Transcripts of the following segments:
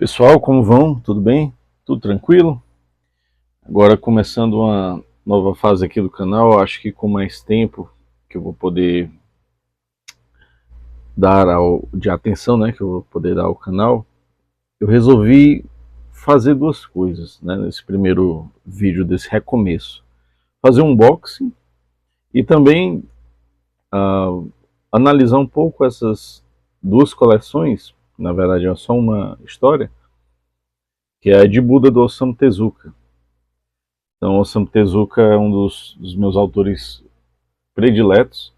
Pessoal, como vão? Tudo bem? Tudo tranquilo? Agora começando uma nova fase aqui do canal, acho que com mais tempo que eu vou poder dar de atenção, né, que eu vou poder dar ao canal, eu resolvi fazer duas coisas, né, nesse primeiro vídeo desse recomeço. Fazer um unboxing e também analisar um pouco essas duas coleções, na verdade é só uma história, que é a de Buda do Osamu Tezuka. Então, Osamu Tezuka é um dos meus autores prediletos.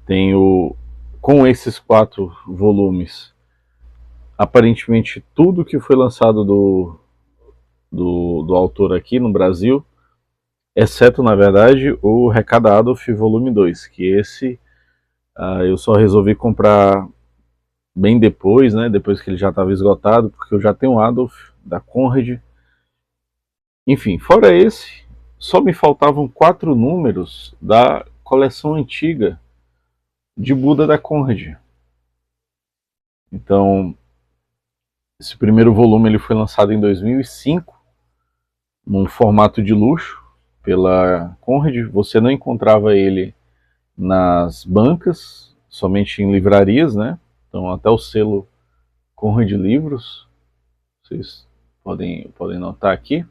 Tenho, com esses 4 volumes, aparentemente tudo que foi lançado do autor aqui no Brasil, exceto, na verdade, o Recada Adolf volume 2, que esse eu só resolvi comprar bem depois, né, depois que ele já estava esgotado, porque eu já tenho o Adolf da Conrad. Enfim, fora esse, só me faltavam 4 números da coleção antiga de Buda da Conrad. Então, esse primeiro volume ele foi lançado em 2005, num formato de luxo, pela Conrad. Você não encontrava ele nas bancas, somente em livrarias, né? Então, até o selo Conrad Livros, vocês podem notar aqui.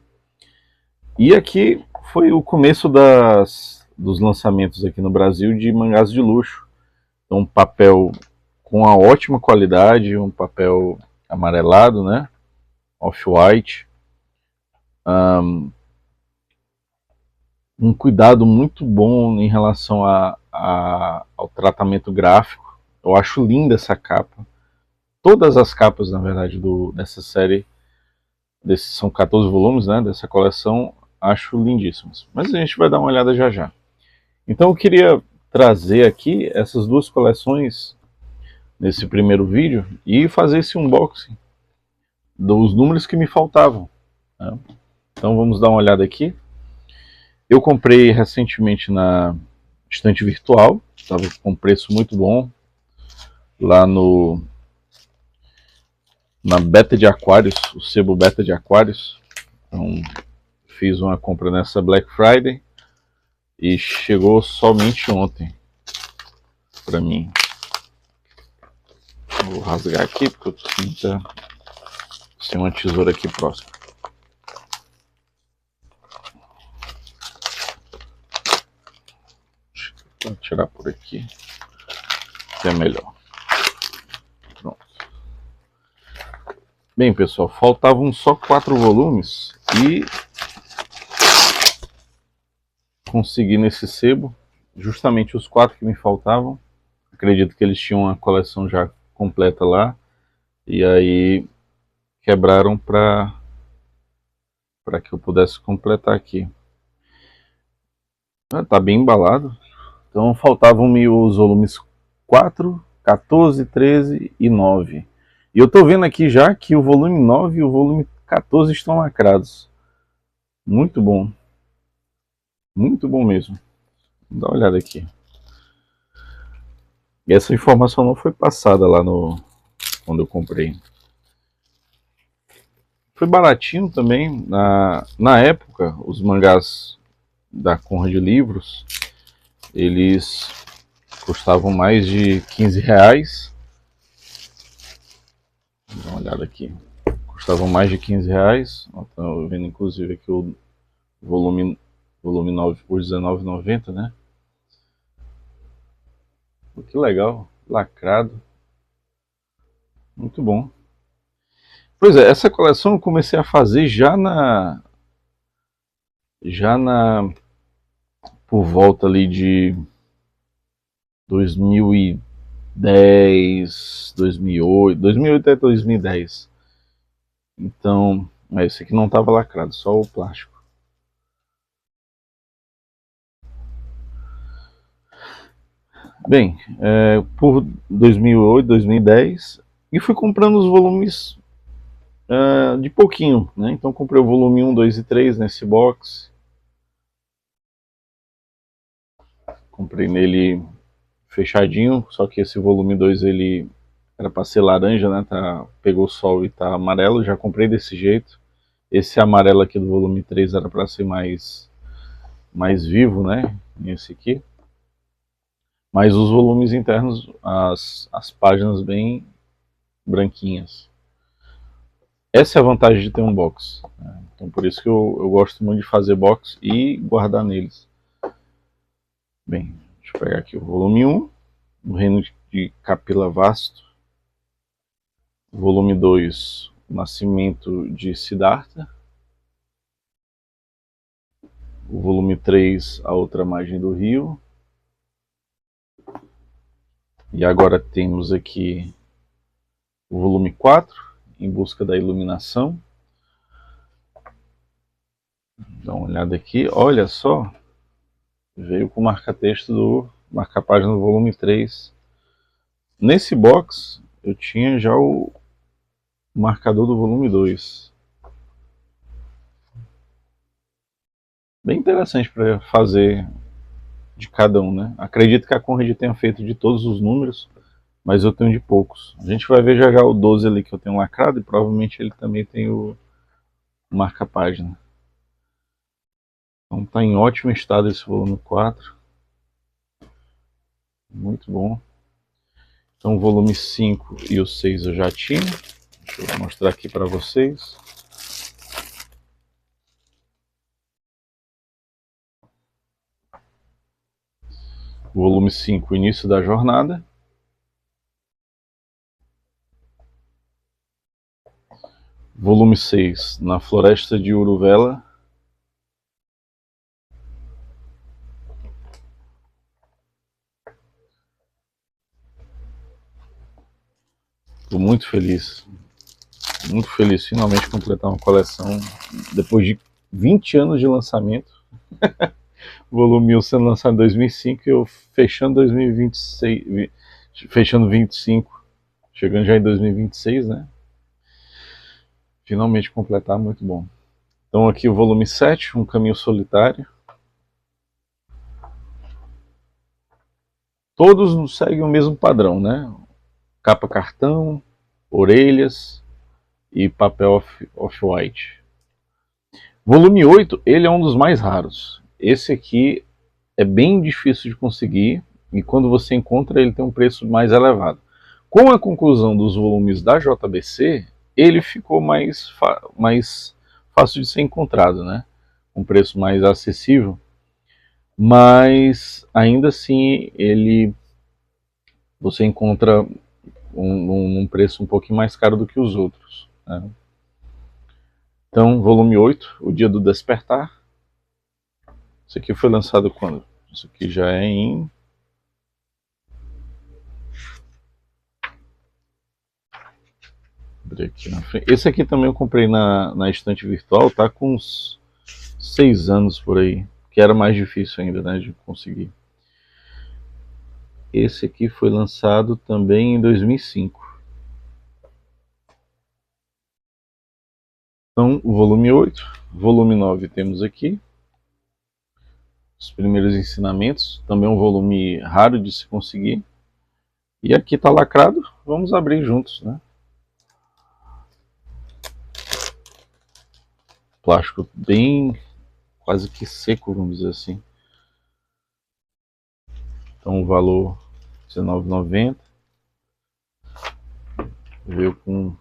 E aqui foi o começo dos lançamentos aqui no Brasil de mangás de luxo. Então, um papel com a ótima qualidade, um papel amarelado, né? Off-white. Um cuidado muito bom em relação ao tratamento gráfico. Eu acho linda essa capa. Todas as capas, na verdade, dessa série, são 14 volumes, né, dessa coleção, acho lindíssimas. Mas a gente vai dar uma olhada já já. Então eu queria trazer aqui essas duas coleções nesse primeiro vídeo e fazer esse unboxing dos números que me faltavam, né? Então vamos dar uma olhada aqui. Eu comprei recentemente na estante virtual, estava com um preço muito bom, lá na Beta de Aquários, o sebo Beta de Aquários. Então, fiz uma compra nessa Black Friday e chegou somente ontem para mim. Vou rasgar aqui porque eu tô sem uma tesoura aqui próxima. Vou tirar por aqui, que é melhor. Pronto. Bem, pessoal, faltavam só 4 volumes e consegui nesse sebo justamente os 4 que me faltavam. Acredito que eles tinham uma coleção já completa lá e aí quebraram para que eu pudesse completar aqui. Tá bem embalado. Então faltavam-me os volumes 4, 14, 13 e 9. E eu tô vendo aqui já que o volume 9 e o volume 14 estão lacrados. Muito bom. Muito bom mesmo. Dá uma olhada aqui. E essa informação não foi passada lá quando eu comprei. Foi baratinho também. Na época, os mangás da Conrad Livros, eles custavam mais de R$ 15. Dá uma olhada aqui. Custavam mais de R$ 15. Estou vendo inclusive aqui o volume 9 por R$19,90, né? Que legal, lacrado. Muito bom. Pois é, essa coleção eu comecei a fazer por volta ali de 2010, 2008, 2008 até 2010. Então, esse aqui não estava lacrado, só o plástico. Bem, por 2008, 2010, e fui comprando os volumes de pouquinho, né? Então comprei o volume 1, 2 e 3 nesse box. Comprei nele fechadinho, só que esse volume 2 ele Era para ser laranja, né? Tá, pegou sol e tá amarelo. Já comprei desse jeito. Esse amarelo aqui do volume 3 era para ser mais vivo, né? Esse aqui. Mas os volumes internos, as páginas bem branquinhas. Essa é a vantagem de ter um box, né? Então por isso que eu gosto muito de fazer box e guardar neles. Bem, deixa eu pegar aqui o volume 1, O Reino de Capila Vasto. Volume 2, O Nascimento de Siddhartha. O volume 3, A Outra Margem do Rio. E agora temos aqui o volume 4, Em Busca da Iluminação. Dá uma olhada aqui, olha só, veio com o marca-texto do marca-página do volume 3. Nesse box eu tinha já o marcador do volume 2. Bem interessante para fazer de cada um, né? Acredito que a Conrad tenha feito de todos os números, mas eu tenho de poucos. A gente vai ver já já o 12 ali que eu tenho lacrado e provavelmente ele também tem o marca-página. Então está em ótimo estado esse volume 4. Muito bom. Então o volume 5 e o 6 eu já tinha. Deixa eu mostrar aqui para vocês. Volume 5, Início da Jornada. Volume 6, Na Floresta de Uruvela. Estou muito feliz finalmente completar uma coleção depois de 20 anos de lançamento. O volume 1 sendo lançado em 2005 e eu fechando 2026, fechando 25, chegando já em 2026, né? Finalmente completar, muito bom. Então aqui o volume 7, Um Caminho Solitário. Todos seguem o mesmo padrão, né? Capa cartão, orelhas e papel off-white. Volume 8, ele é um dos mais raros. Esse aqui é bem difícil de conseguir e quando você encontra ele tem um preço mais elevado. Com a conclusão dos volumes da JBC, ele ficou mais fácil de ser encontrado, né? Um preço mais acessível, mas ainda assim você encontra um preço um pouquinho mais caro do que os outros, né? Então, volume 8, O Dia do Despertar. Isso aqui foi lançado quando? Isso aqui já é em... Aqui na frente. Esse aqui também eu comprei na estante virtual, tá com uns 6 anos por aí, que era mais difícil ainda, né, de conseguir. Esse aqui foi lançado também em 2005. Então, o volume 8, volume 9 temos aqui os primeiros ensinamentos, também um volume raro de se conseguir. E aqui está lacrado, vamos abrir juntos, né? Plástico bem, quase que seco, vamos dizer assim. Então o valor R$19,90. Veio com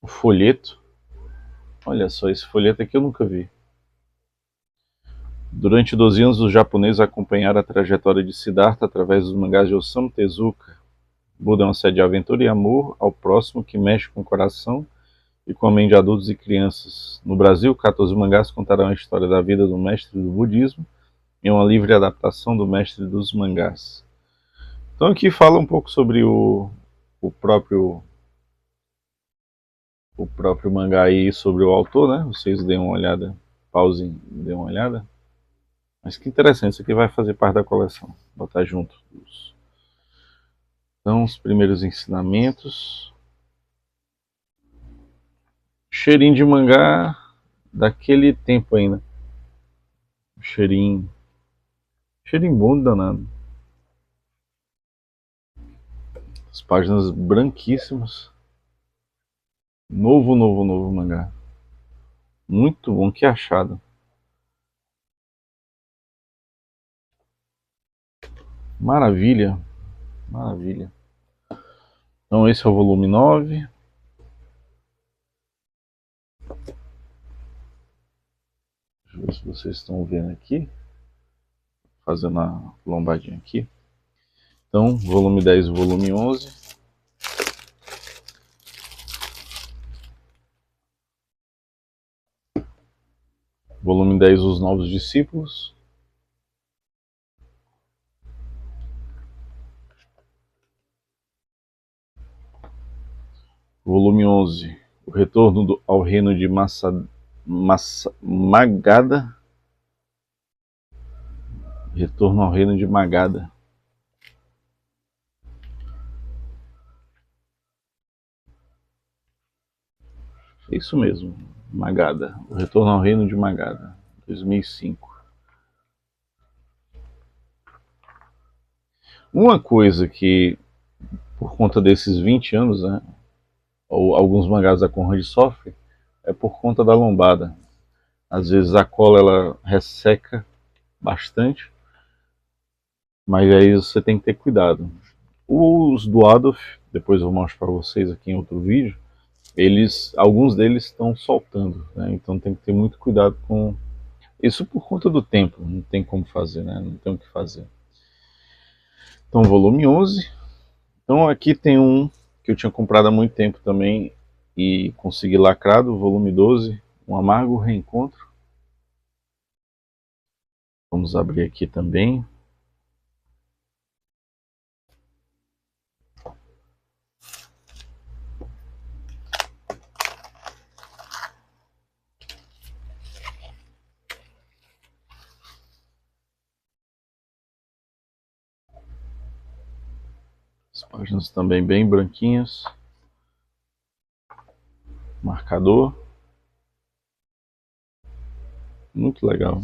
o folheto. Olha só, esse folheto aqui eu nunca vi. Durante 12 anos, os japoneses acompanharam a trajetória de Siddhartha através dos mangás de Osamu Tezuka. Buda é uma sede de aventura e amor ao próximo que mexe com o coração e com a mente de adultos e crianças. No Brasil, 14 mangás contarão a história da vida do mestre do budismo em uma livre adaptação do mestre dos mangás. Então aqui fala um pouco sobre o próprio mangá e sobre o autor, né? Vocês deem uma olhada, pausem, deem uma olhada. Mas que interessante, isso aqui vai fazer parte da coleção. Vou botar junto. Então, os primeiros ensinamentos. Cheirinho de mangá daquele tempo ainda. Cheirinho bom danado. As páginas branquíssimas. Novo mangá. Muito bom, que achado. Maravilha, maravilha. Então esse é o volume 9. Deixa eu ver se vocês estão vendo aqui. Fazendo a lombadinha aqui. Então, volume 10 e volume 11. Volume 10, Os Novos Discípulos. Volume 11, O Retorno ao Reino de Magada. Retorno ao Reino de Magada. É isso mesmo, Magada. O Retorno ao Reino de Magada, 2005. Uma coisa que, por conta desses 20 anos, né, ou alguns mangás da Conrad sofrem, é por conta da lombada. Às vezes a cola ela resseca bastante, mas aí você tem que ter cuidado. Os do Adolf, depois eu mostro para vocês aqui em outro vídeo, alguns deles estão soltando, né? Então tem que ter muito cuidado com isso por conta do tempo, não tem como fazer, né? Não tem o que fazer. Então, volume 11. Então aqui tem um que eu tinha comprado há muito tempo também e consegui lacrado, volume 12, Um Amargo Reencontro. Vamos abrir aqui também. As páginas também bem branquinhas. Marcador. Muito legal.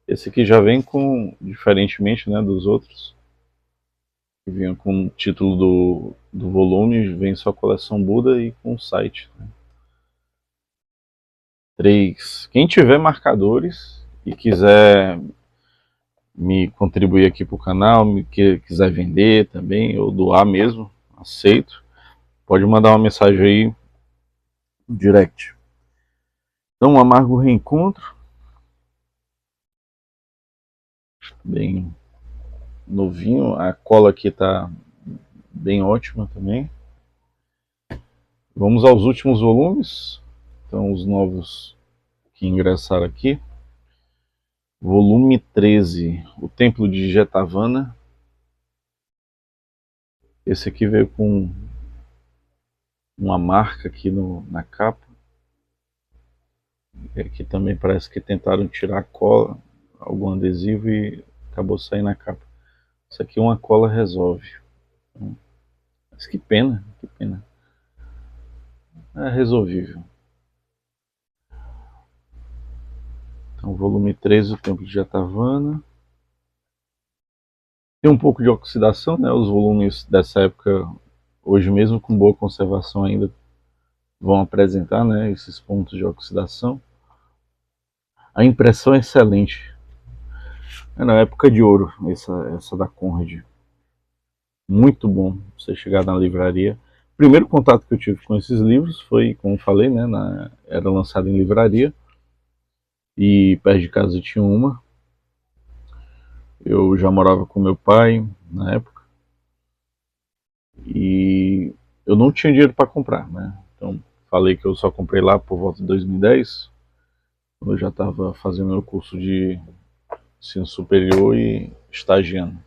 Esse aqui já vem com, diferentemente, né, dos outros, que vinha com o título do volume, vem só coleção Buda e com o site. Né? 3. Quem tiver marcadores e quiser me contribuir aqui para o canal, quiser vender também, ou doar mesmo, aceito. Pode mandar uma mensagem aí no direct. Então, Um Amargo Reencontro. Bem novinho. A cola aqui tá bem ótima também. Vamos aos últimos volumes. Então, os novos que ingressaram aqui. Volume 13, O Templo de Jetavana. Esse aqui veio com uma marca aqui na capa. E aqui também parece que tentaram tirar a cola, algum adesivo e acabou saindo na capa. Isso aqui uma cola resolve. Mas que pena, que pena. É resolvível. Então, volume 13, O Templo de Jetavana. Tem um pouco de oxidação, né? Os volumes dessa época, hoje mesmo com boa conservação ainda, vão apresentar, né, esses pontos de oxidação. A impressão é excelente. É na época de ouro, essa da Conrad. Muito bom você chegar na livraria. O primeiro contato que eu tive com esses livros foi, como falei, né, era lançado em livraria. E perto de casa tinha uma. Eu já morava com meu pai na época. E eu não tinha dinheiro para comprar, né? Então falei que eu só comprei lá por volta de 2010. Quando eu já estava fazendo meu curso de ensino superior e estagiando.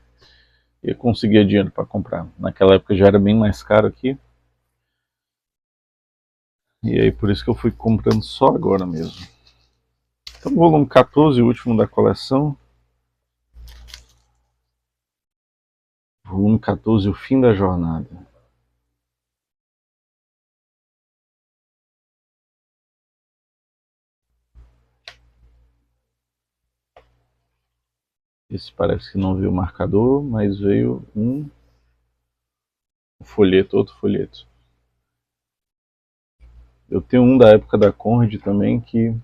E eu conseguia dinheiro para comprar. Naquela época já era bem mais caro aqui. E aí por isso que eu fui comprando só agora mesmo. Então, volume 14, o último da coleção. Volume 14, O Fim da Jornada. Esse parece que não veio o marcador, mas veio um Um folheto, outro folheto. Eu tenho um da época da Conrad também que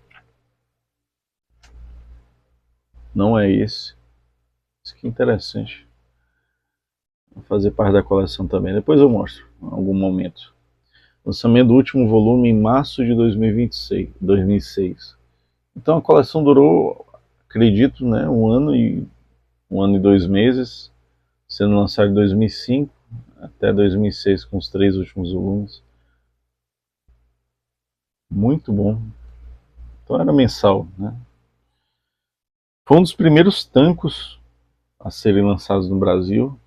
não é esse. Isso que é interessante. Vou fazer parte da coleção também. Depois eu mostro, em algum momento. Lançamento do último volume em março de 2006. Então a coleção durou, acredito, né, um ano e 2 meses, sendo lançado em 2005 até 2006 com os 3 últimos volumes. Muito bom. Então era mensal, né? Foi um dos primeiros tancos a serem lançados no Brasil.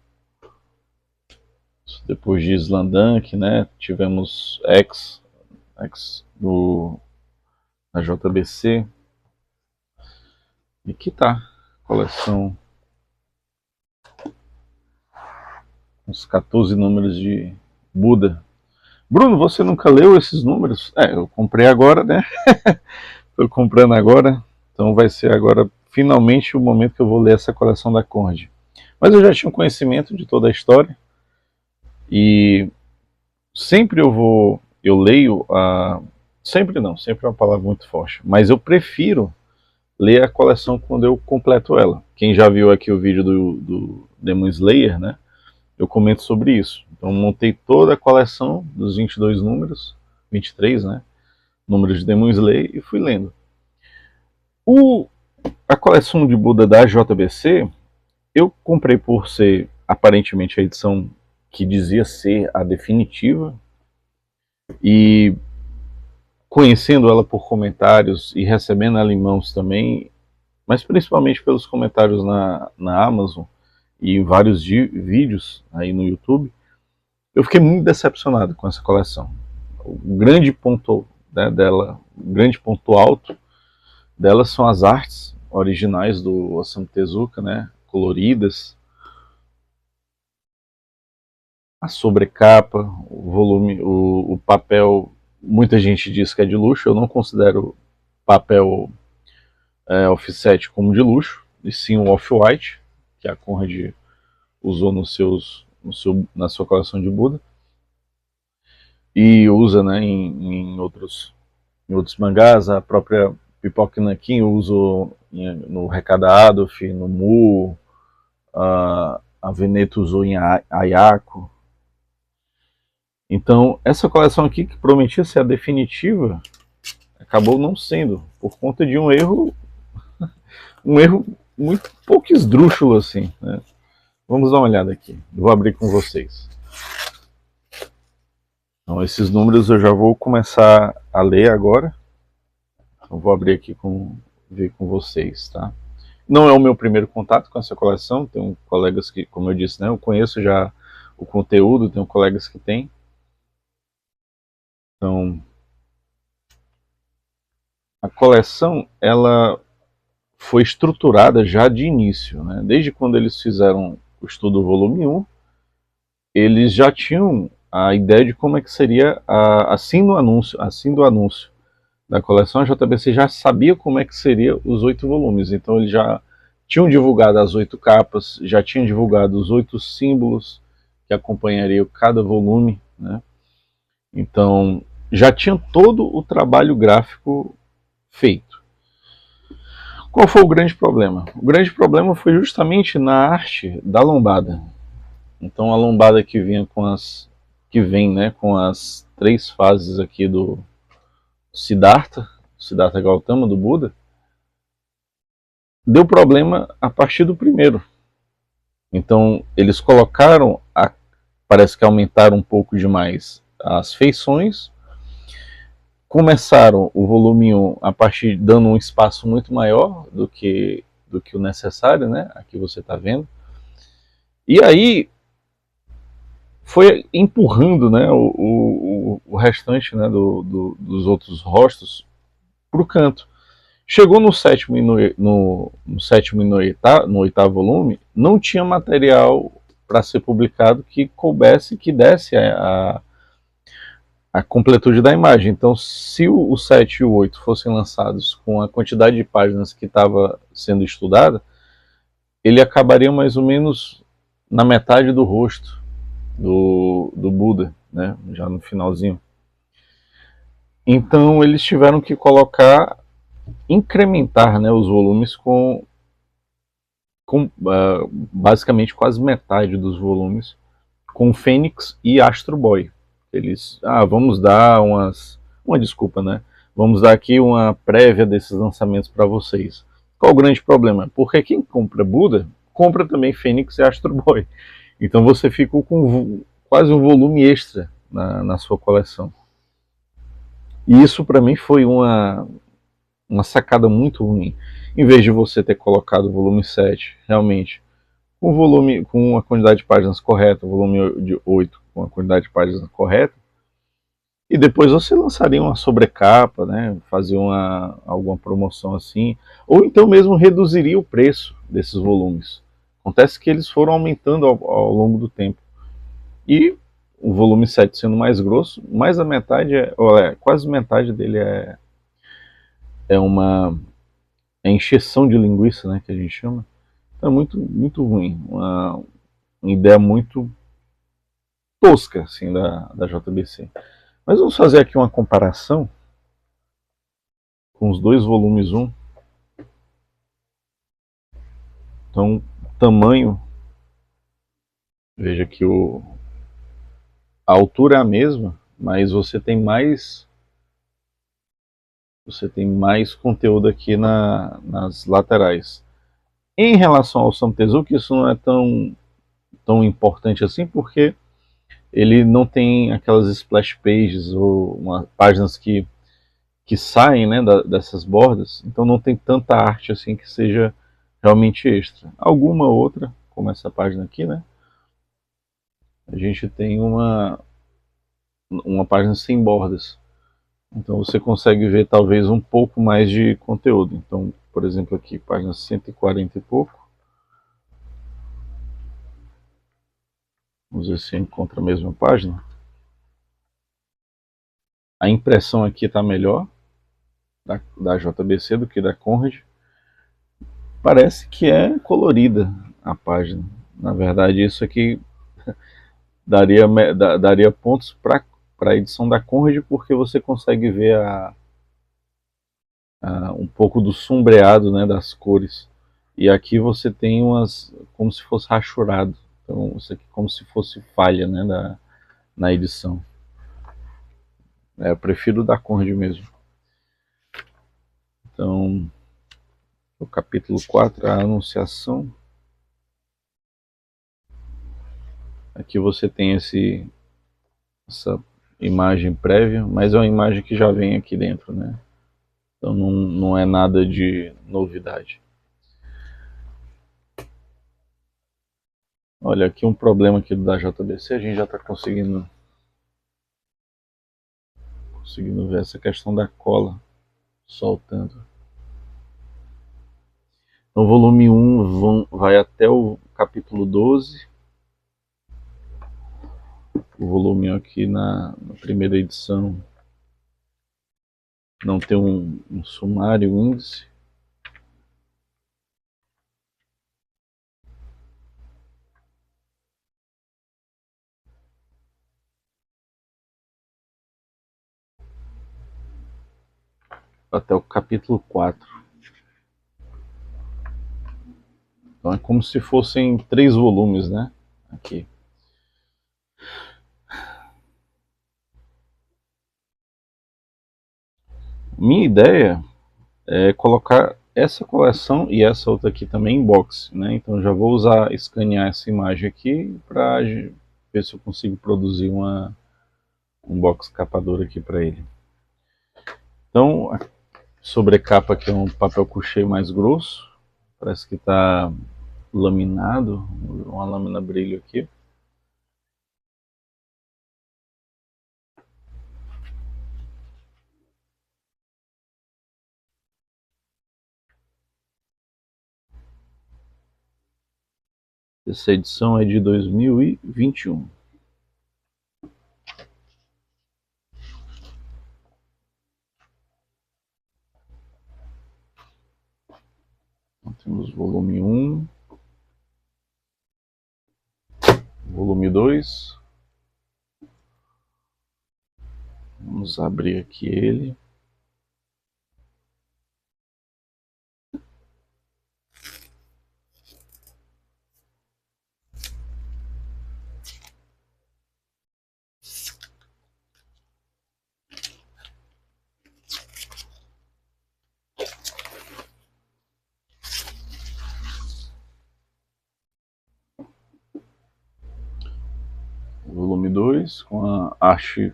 Depois de Slandunk, né? Tivemos X na JBC. E que tá, coleção, uns 14 números de Buda. Bruno, você nunca leu esses números? Eu comprei agora, né? Tô comprando agora, então vai ser agora finalmente o momento que eu vou ler essa coleção da Conrad. Mas eu já tinha um conhecimento de toda a história e sempre eu leio sempre não, sempre é uma palavra muito forte, mas eu prefiro ler a coleção quando eu completo ela. Quem já viu aqui o vídeo do Demon Slayer, né? Eu comento sobre isso. Então montei toda a coleção dos 22 números, 23, né? Números de Demon Slayer e fui lendo. A coleção de Buda da JBC, eu comprei por ser aparentemente a edição que dizia ser a definitiva, e conhecendo ela por comentários e recebendo ela em mãos também, mas principalmente pelos comentários na Amazon e em vários vídeos aí no YouTube, eu fiquei muito decepcionado com essa coleção. O grande ponto, né, dela, o grande ponto alto dela são as artes originais do Osamu Tezuka, né, coloridas, a sobrecapa, o volume, o papel. Muita gente diz que é de luxo, eu não considero papel offset como de luxo, e sim o off-white, que a Conrad usou na sua coleção de Buda, e usa, né, em outros mangás. A própria Pipoca Nankin usou no Recada Adolf, no Mu, a Veneto usou em Ayako. Então, essa coleção aqui, que prometia ser a definitiva, acabou não sendo, por conta de um erro muito pouco esdrúxulo, assim, né? Vamos dar uma olhada aqui, eu vou abrir com vocês. Então, esses números eu já vou começar a ler agora. Eu vou abrir aqui ver com vocês, tá? Não é o meu primeiro contato com essa coleção, tenho colegas que, como eu disse, né, eu conheço já o conteúdo, tenho colegas que têm. Então, a coleção, ela foi estruturada já de início, né? Desde quando eles fizeram o estudo volume 1, eles já tinham a ideia de como é que seria, assim do anúncio da coleção, a JBC já sabia como é que seria os 8 volumes, então eles já tinham divulgado as 8 capas, já tinham divulgado os 8 símbolos que acompanhariam cada volume, né? Então, já tinha todo o trabalho gráfico feito. Qual foi o grande problema? O grande problema foi justamente na arte da lombada. Então, a lombada que vem, né, com as 3 fases aqui do Siddhartha Gautama, do Buda, deu problema a partir do primeiro. Então, eles colocaram, parece que aumentaram um pouco demais as feições, começaram o volume 1 a partir dando um espaço muito maior do que o necessário, né? Aqui você está vendo. E aí foi empurrando, né, o restante, né, dos outros rostos para o canto. Chegou no sétimo e no oitavo volume, não tinha material para ser publicado que coubesse, que desse a completude da imagem. Então, se o 7 e o 8 fossem lançados com a quantidade de páginas que estava sendo estudada, ele acabaria mais ou menos na metade do rosto. do Buda, né? Já no finalzinho. Então eles tiveram que colocar, incrementar, né, os volumes com basicamente quase metade dos volumes com Fênix e Astro Boy. Eles, vamos dar uma desculpa, né? Vamos dar aqui uma prévia desses lançamentos para vocês. Qual o grande problema? Porque quem compra Buda, compra também Fênix e Astro Boy. Então você fica com quase um volume extra na sua coleção. E isso para mim foi uma sacada muito ruim. Em vez de você ter colocado o volume 7, realmente, com o volume, com a quantidade de páginas correta, o volume de 8 com a quantidade de páginas correta, e depois você lançaria uma sobrecapa, né, fazia alguma promoção assim, ou então mesmo reduziria o preço desses volumes. Acontece que eles foram aumentando ao longo do tempo. E o volume 7 sendo mais grosso, mais a metade, quase metade dele é uma encheção de linguiça, né, que a gente chama. Então é muito ruim. Uma ideia muito tosca assim, da JBC. Mas vamos fazer aqui uma comparação com os dois volumes 1. Então, tamanho, veja que a altura é a mesma, mas você tem mais conteúdo aqui nas laterais. Em relação ao Osamu Tezuka, isso não é tão importante assim, porque ele não tem aquelas splash pages ou páginas que saem, né, dessas bordas, então não tem tanta arte assim que seja realmente extra. Alguma outra, como essa página aqui, né, a gente tem uma página sem bordas. Então você consegue ver talvez um pouco mais de conteúdo. Então, por exemplo, aqui, página 140 e pouco. Vamos ver se encontra a mesma página. A impressão aqui está melhor da JBC do que da Conrad. Parece que é colorida a página. Na verdade, isso aqui daria pontos para a edição da Conrad, porque você consegue ver um pouco do sombreado, né, das cores. E aqui você tem como se fosse rachurado. Então, isso aqui como se fosse falha, né, na edição. Eu prefiro da Conrad mesmo. Então, o capítulo 4, a Anunciação. Aqui você tem essa imagem prévia, mas é uma imagem que já vem aqui dentro, né? Então não é nada de novidade. Olha, aqui um problema aqui da JBC, a gente já está conseguindo ver essa questão da cola soltando. Então, volume 1 vai até o capítulo 12. O volume aqui na primeira edição não tem um sumário, um índice. Até o capítulo 4. Então é como se fossem 3 volumes, né? Aqui. Minha ideia é colocar essa coleção e essa outra aqui também em box, né? Então já vou escanear essa imagem aqui para ver se eu consigo produzir um box capador aqui para ele. Então, a sobrecapa aqui é um papel couché mais grosso, parece que está laminado, uma lâmina brilho aqui. Essa edição é de 2021. Então, temos volume 1, volume 2, Vamos abrir aqui ele. Volume 2, com a arte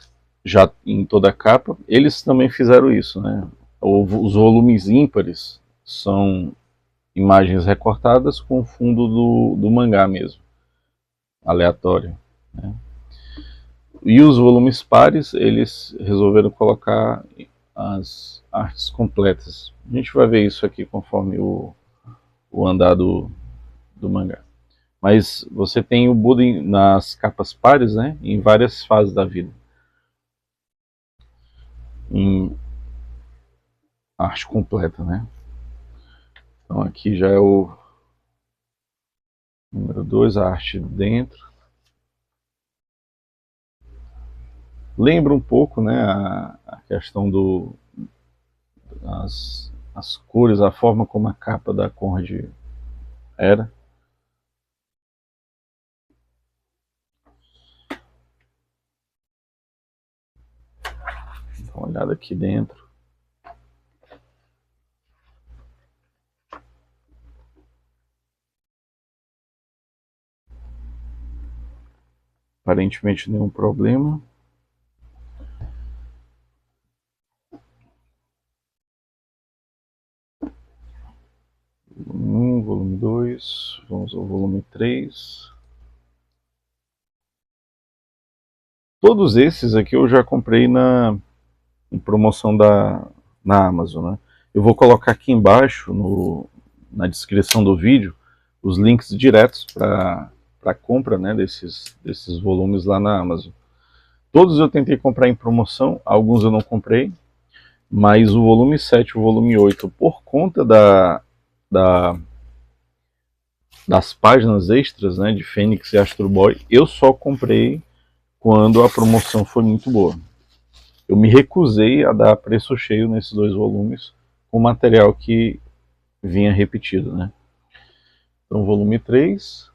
já em toda a capa. Eles também fizeram isso, né? Os volumes ímpares são imagens recortadas com o fundo do mangá mesmo, aleatório, né? E os volumes pares, eles resolveram colocar as artes completas. A gente vai ver isso aqui conforme o andar do mangá. Mas você tem o Buda nas capas pares, né, em várias fases da vida. Em arte completa, né? Então aqui já é o número 2, a arte dentro. Lembra um pouco, né, a questão as cores, a forma como a capa da Conrad era. Dá uma olhada aqui dentro. Aparentemente nenhum problema. Volume 1, volume 2, vamos ao volume 3. Todos esses aqui eu já comprei em promoção na Amazon, né? Eu vou colocar aqui embaixo, na descrição do vídeo, os links diretos para compra, né, desses volumes lá na Amazon. Todos eu tentei comprar em promoção, alguns eu não comprei, mas o volume 7 e o volume 8, por conta da, das páginas extras, né, de Fênix e Astro Boy, eu só comprei quando a promoção foi muito boa. Eu me recusei a dar preço cheio nesses dois volumes com material que vinha repetido, né? Então, volume 3,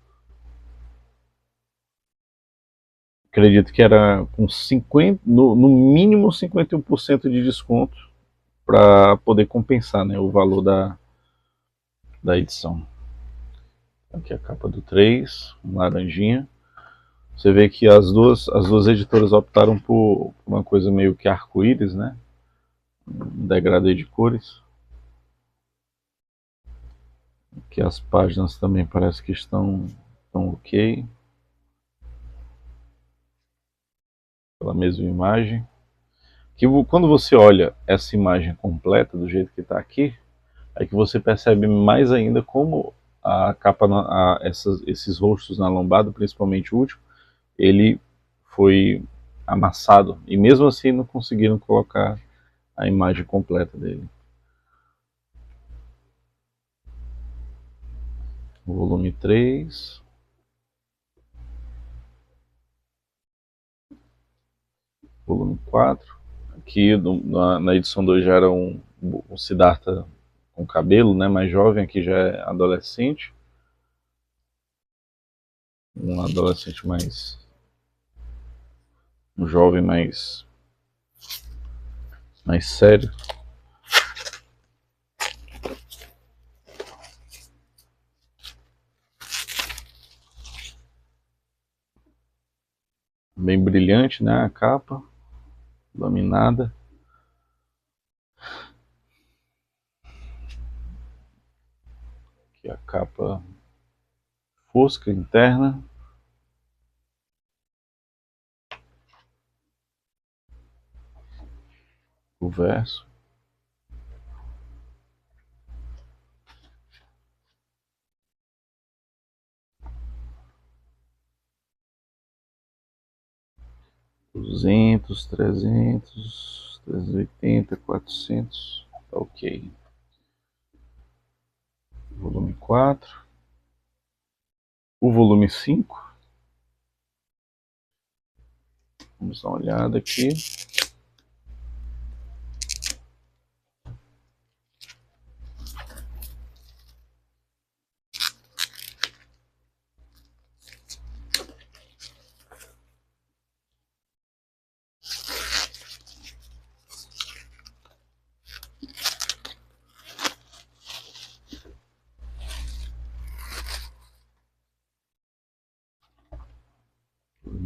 acredito que era com 50, no mínimo 51% de desconto para poder compensar, né, o valor da edição. Aqui a capa do 3, um laranjinha. Você vê que as duas editoras optaram por uma coisa meio que arco-íris, né? Um degradê de cores. Aqui as páginas também parece que estão ok. Pela mesma imagem. Que quando você olha essa imagem completa do jeito que está aqui, é que você percebe mais ainda como a capa, esses rostos na lombada, principalmente o último, ele foi amassado. E mesmo assim não conseguiram colocar a imagem completa dele. Volume 3. Volume 4. Aqui na edição 2 já era um Siddhartha com cabelo, né, mais jovem, aqui já é adolescente. Um adolescente mais... um jovem mais sério. Bem brilhante, né, a capa, laminada. Aqui a capa fosca interna. O verso. Duzentos, 300, 380, 400, tá ok. Volume 4. O volume 5. Vamos dar uma olhada aqui.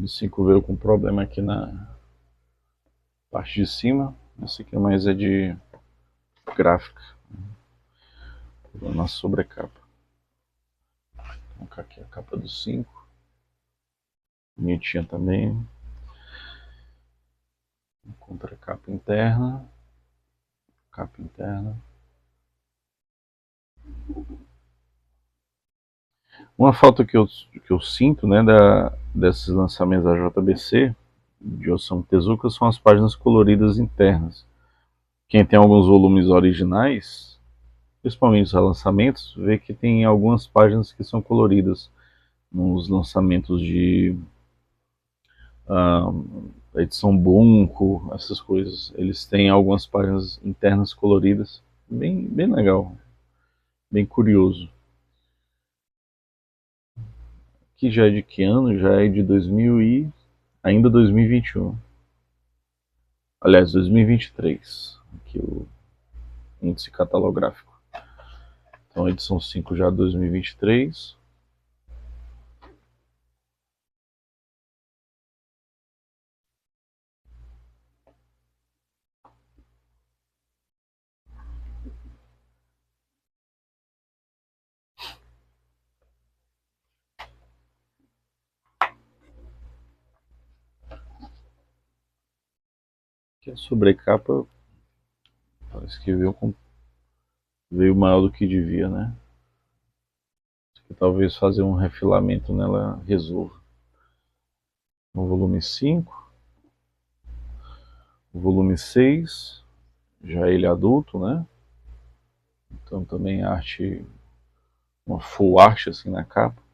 volume 5 veio com problema aqui na parte de cima. Esse aqui mais é de gráfica, na sobrecapa. Vou colocar aqui a capa do 5. Bonitinha também. Contra capa interna. Capa interna. Uma falta que eu sinto, né, desses lançamentos da JBC, de Osamu Tezuka, são as páginas coloridas internas. Quem tem alguns volumes originais, principalmente os relançamentos, vê que tem algumas páginas que são coloridas nos lançamentos de edição Bunko, essas coisas. Eles têm algumas páginas internas coloridas, bem legal, bem curioso. Que já é de que ano? Já é de 2000 e ainda 2021. Aliás, 2023. Aqui o índice catalográfico. Então, a edição 5 já 2023. Aqui a sobrecapa parece que veio maior do que devia, né? Acho que talvez fazer um refilamento nela resolva. No volume 5. O volume 6, já ele adulto, né? Então também arte, uma full arte assim na capa.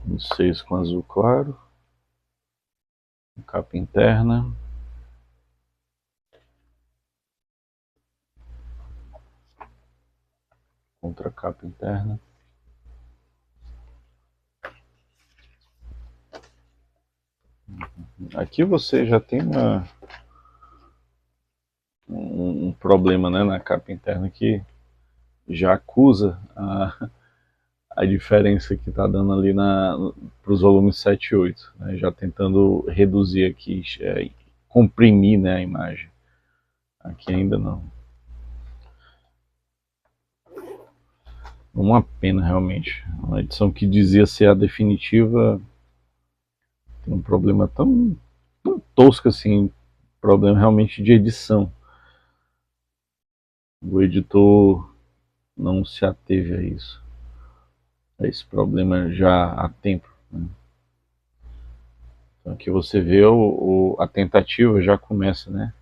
Um 6 com azul claro. Capa interna. Contra capa interna. Aqui você já tem um problema, né, na capa interna que já acusa a diferença que está dando ali para os volumes 7 e 8, né, já tentando reduzir aqui, comprimir, né, a imagem. Aqui ainda não. Uma pena realmente. Uma edição que dizia ser a definitiva tem um problema tão tosco assim, problema realmente de edição. O editor não se ateve a isso, a esse problema já há tempo, né? Então aqui você vê a tentativa já começa, né?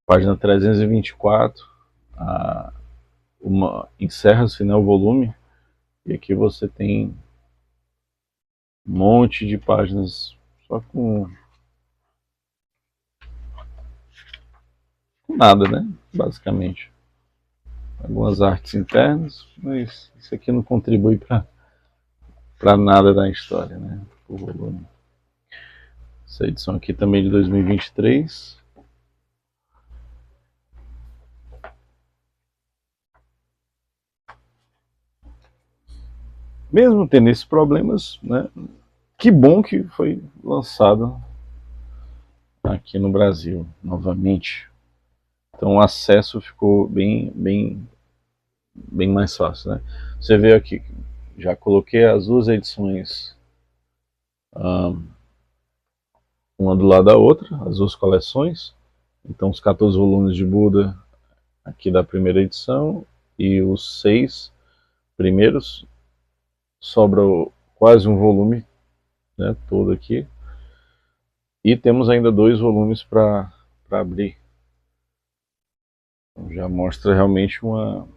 Página 324, encerra-se, né, o volume, e aqui você tem um monte de páginas só com nada, né? Basicamente. Algumas artes internas, mas isso aqui não contribui para nada da história, né? O volume. Essa edição aqui também de 2023. Mesmo tendo esses problemas, né? Que bom que foi lançado aqui no Brasil novamente. Então o acesso ficou bem mais fácil, né? Você vê aqui, já coloquei as duas edições, uma do lado da outra, as duas coleções. Então os 14 volumes de Buda aqui da primeira edição e os 6 primeiros, sobra quase um volume, né, todo aqui. E temos ainda 2 volumes para abrir. Então já mostra realmente um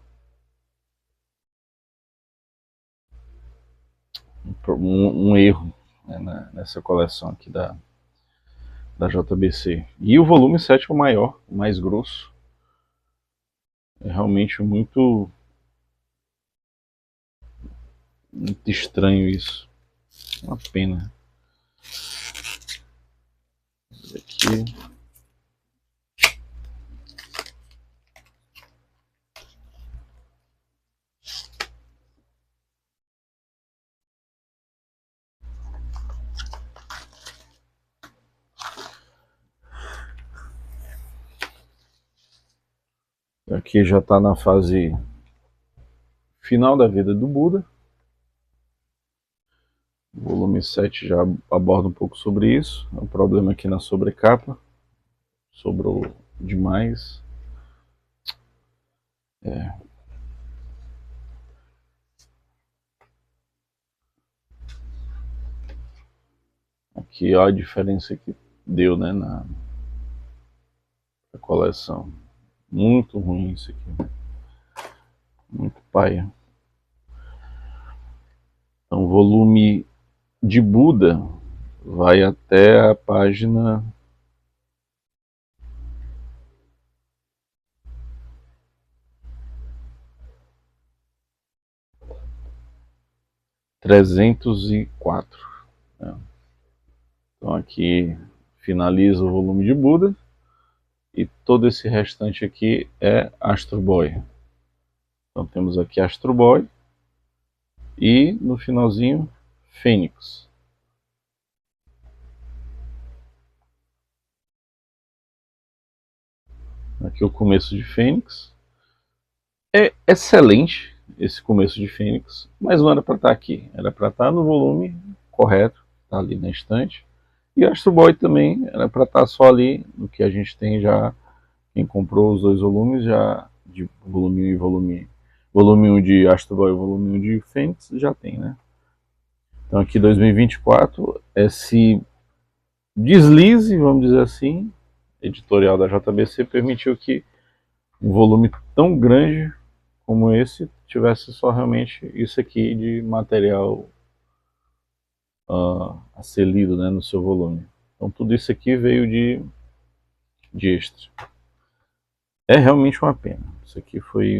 erro, né, nessa coleção aqui da JBC. E o volume 7 é o maior, o mais grosso. É realmente muito estranho isso. Uma pena. Aqui. Aqui já está na fase final da vida do Buda. O volume 7 já aborda um pouco sobre isso. É um problema aqui na sobrecapa. Sobrou demais. Aqui ó a diferença que deu, né, na coleção. Muito ruim isso aqui. Muito paia. Então, o volume de Buda vai até a página 304. Né? Então aqui finaliza o volume de Buda e todo esse restante aqui é Astro Boy. Então temos aqui Astro Boy e no finalzinho Fênix. Aqui o começo de Fênix. É excelente esse começo de Fênix, mas não era para estar aqui. Era para estar no volume correto, tá ali na estante. E Astro Boy também era para estar só ali no que a gente tem já. Quem comprou os dois volumes já, de volume 1 e volume 1 de Astro Boy e volume 1 de Fênix, já tem, né? Então aqui 2024, esse deslize, vamos dizer assim, editorial da JBC permitiu que um volume tão grande como esse tivesse só realmente isso aqui de material a ser lido, né, no seu volume. Então tudo isso aqui veio de extra. É realmente uma pena. Isso aqui foi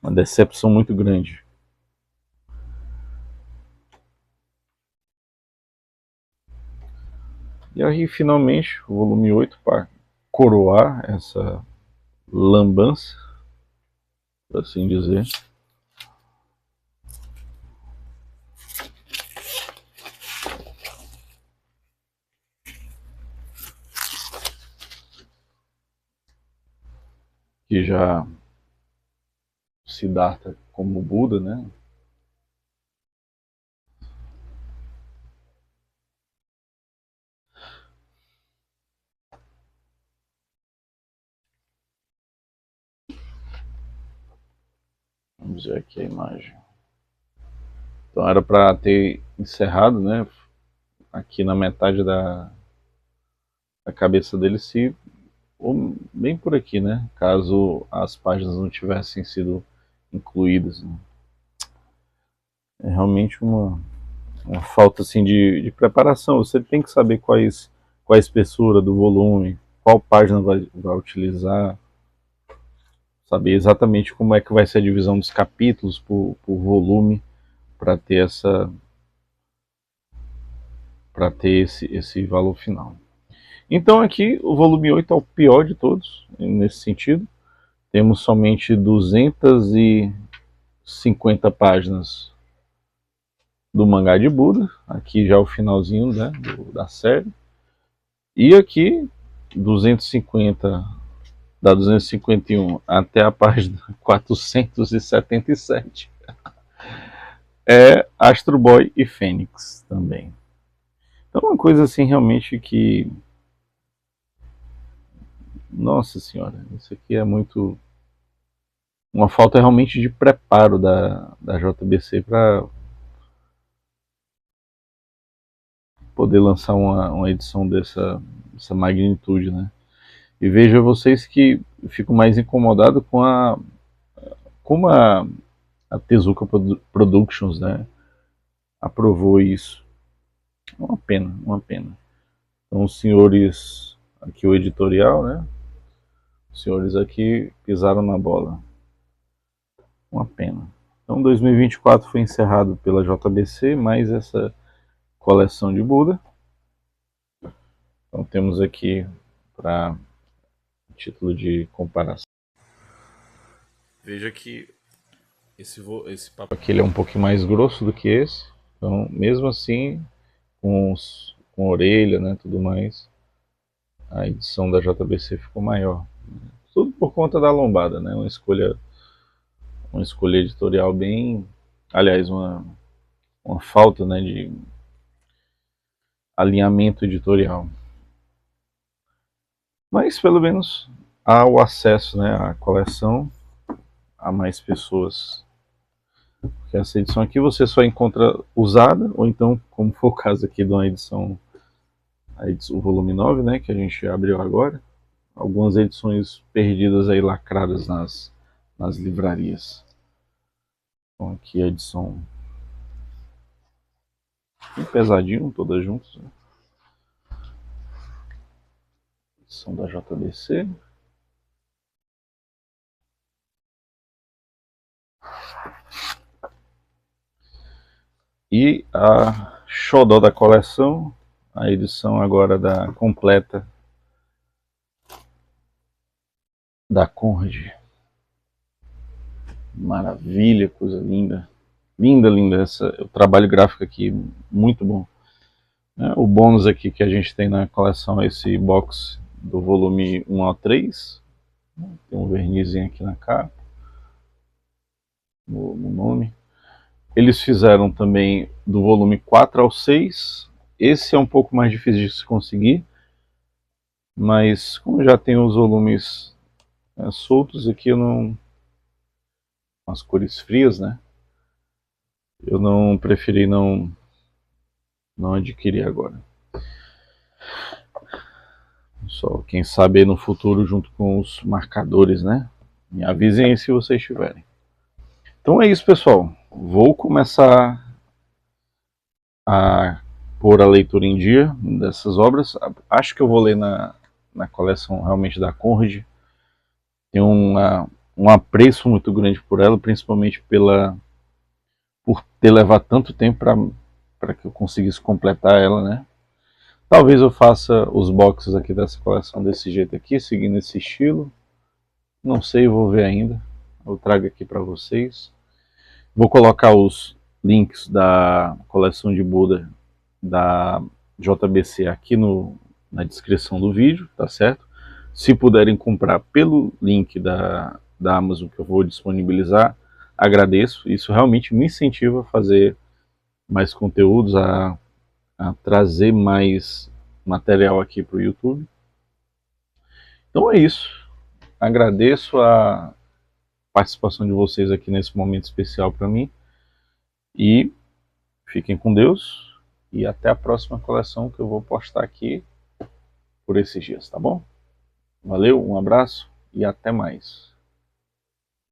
uma decepção muito grande. E aí, finalmente, o volume 8, para coroar essa lambança, por assim dizer. Que já Siddhartha como Buda, né? Vamos ver aqui a imagem. Então era para ter encerrado, né? Aqui na metade da cabeça dele, se ou bem por aqui, né? Caso as páginas não tivessem sido incluídas. Né? É realmente uma falta assim de preparação. Você tem que saber qual a espessura do volume, qual página vai utilizar, saber exatamente como é que vai ser a divisão dos capítulos por volume para ter esse valor final. Então aqui o volume 8 é o pior de todos, nesse sentido. Temos somente 250 páginas do mangá de Buda, aqui já é o finalzinho, né, da série. E aqui 250, da 251 até a página 477 é Astro Boy e Fênix também. Então uma coisa assim realmente que, nossa senhora, isso aqui é muito uma falta realmente de preparo da JBC para poder lançar uma edição dessa magnitude, né? E veja vocês que eu fico mais incomodado com como a Tezuka Productions, né, aprovou isso. Uma pena, uma pena. Então, os senhores, aqui o editorial, né? Os senhores aqui pisaram na bola. Uma pena. Então, 2024 foi encerrado pela JBC, mais essa coleção de Buda. Então, temos aqui para título de comparação. Veja que esse papo aqui ele é um pouquinho mais grosso do que esse. Então, mesmo assim, com orelha, né, tudo mais, a edição da JBC ficou maior. Tudo por conta da lombada, né? Uma escolha editorial bem, aliás, uma falta, né, de alinhamento editorial. Mas pelo menos há o acesso, né, à coleção a mais pessoas. Porque essa edição aqui você só encontra usada, ou então, como foi o caso aqui de uma edição, o volume 9, né, que a gente abriu agora, algumas edições perdidas aí lacradas nas livrarias. Então aqui a edição bem pesadinho, todas juntas, né? Edição da JBC. E a xodó da coleção, a edição agora da completa da Conrad. Maravilha, coisa linda. Linda, linda. O trabalho gráfico aqui, muito bom. O bônus aqui que a gente tem na coleção é esse box do volume 1 ao 3. Tem um vernizinho aqui na capa, no nome. Eles fizeram também do volume 4 ao 6. Esse é um pouco mais difícil de se conseguir, mas como já tem os volumes soltos aqui, eu não... as cores frias, né? Eu não preferi não adquirir agora. Só quem sabe no futuro junto com os marcadores, né? Me avisem aí se vocês tiverem. Então é isso, pessoal. Vou começar a pôr a leitura em dia dessas obras. Acho que eu vou ler na coleção realmente da Conrad. Tenho um apreço muito grande por ela, principalmente por ter levado tanto tempo para que eu conseguisse completar ela, né? Talvez eu faça os boxes aqui dessa coleção desse jeito aqui, seguindo esse estilo. Não sei, vou ver ainda. Eu trago aqui para vocês. Vou colocar os links da coleção de Buda da JBC aqui na descrição do vídeo, tá certo? Se puderem comprar pelo link da Amazon que eu vou disponibilizar, agradeço. Isso realmente me incentiva a fazer mais conteúdos, a trazer mais material aqui para o YouTube. Então é isso. Agradeço a participação de vocês aqui nesse momento especial para mim. E fiquem com Deus. E até a próxima coleção que eu vou postar aqui por esses dias, tá bom? Valeu, um abraço e até mais.